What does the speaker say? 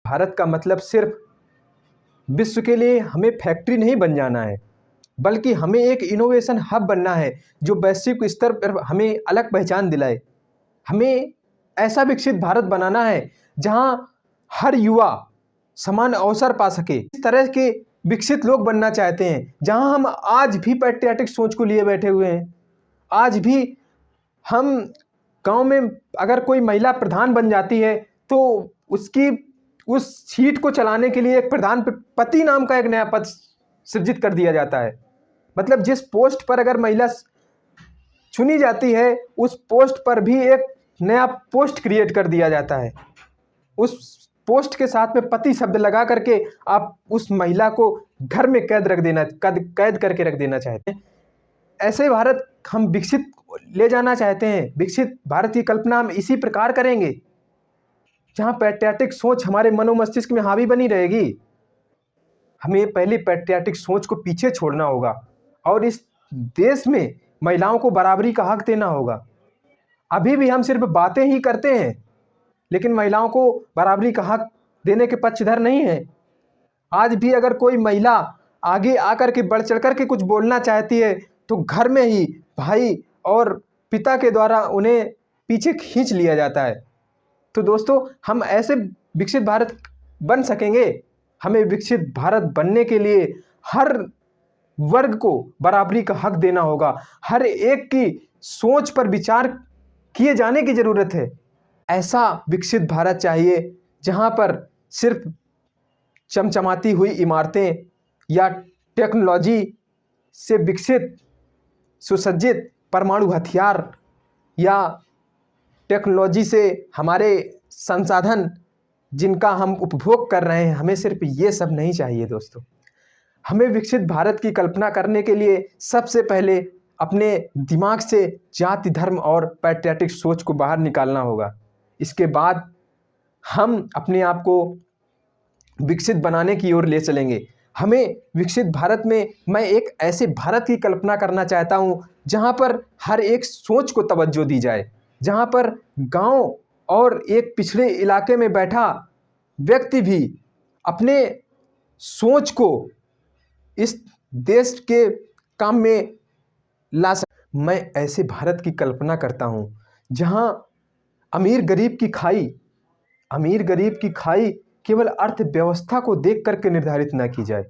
भारत का मतलब सिर्फ विश्व के लिए हमें फैक्ट्री नहीं बन जाना है, बल्कि हमें एक इनोवेशन हब बनना है जो वैश्विक स्तर पर हमें अलग पहचान दिलाए। हमें ऐसा विकसित भारत बनाना है जहां हर युवा समान अवसर पा सके। इस तरह के विकसित लोग बनना चाहते हैं जहां हम आज भी पैट्रियाटिक सोच को लिए बैठे हुए हैं। आज भी हम गांव में अगर कोई महिला प्रधान बन जाती है तो उसकी उस सीट को चलाने के लिए एक प्रधान पति नाम का एक नया पद सृजित कर दिया जाता है। मतलब जिस पोस्ट पर अगर महिला चुनी जाती है उस पोस्ट पर भी एक नया पोस्ट क्रिएट कर दिया जाता है। उस पोस्ट के साथ में पति शब्द लगा करके आप उस महिला को घर में कैद करके रख देना चाहते हैं। ऐसे भारत हम विकसित ले जाना चाहते हैं। विकसित भारत की कल्पना हम इसी प्रकार करेंगे जहां पैट्रियाटिक सोच हमारे मनोमस्तिष्क में हावी बनी रहेगी। हमें पहले पैट्रियाटिक सोच को पीछे छोड़ना होगा और इस देश में महिलाओं को बराबरी का हक देना होगा। अभी भी हम सिर्फ बातें ही करते हैं लेकिन महिलाओं को बराबरी का हक देने के पक्षधर नहीं है। आज भी अगर कोई महिला आगे आकर के बढ़ चढ़ कर के कुछ बोलना चाहती है तो घर में ही भाई और पिता के द्वारा उन्हें पीछे खींच लिया जाता है। तो दोस्तों, हम ऐसे विकसित भारत बन सकेंगे। हमें विकसित भारत बनने के लिए हर वर्ग को बराबरी का हक देना होगा। हर एक की सोच पर विचार किए जाने की ज़रूरत है। ऐसा विकसित भारत चाहिए जहां पर सिर्फ चमचमाती हुई इमारतें या टेक्नोलॉजी से विकसित सुसज्जित परमाणु हथियार या टेक्नोलॉजी से हमारे संसाधन जिनका हम उपभोग कर रहे हैं, हमें सिर्फ ये सब नहीं चाहिए दोस्तों। हमें विकसित भारत की कल्पना करने के लिए सबसे पहले अपने दिमाग से जाति धर्म और पैट्रियाटिक सोच को बाहर निकालना होगा। इसके बाद हम अपने आप को विकसित बनाने की ओर ले चलेंगे। हमें विकसित भारत में मैं एक ऐसे भारत की कल्पना करना चाहता हूँ जहाँ पर हर एक सोच को तवज्जो दी जाए, जहाँ पर गांव और एक पिछड़े इलाके में बैठा व्यक्ति भी अपने सोच को इस देश के काम में ला सके। मैं ऐसे भारत की कल्पना करता हूँ जहाँ अमीर गरीब की खाई केवल अर्थव्यवस्था को देख करके निर्धारित न की जाए,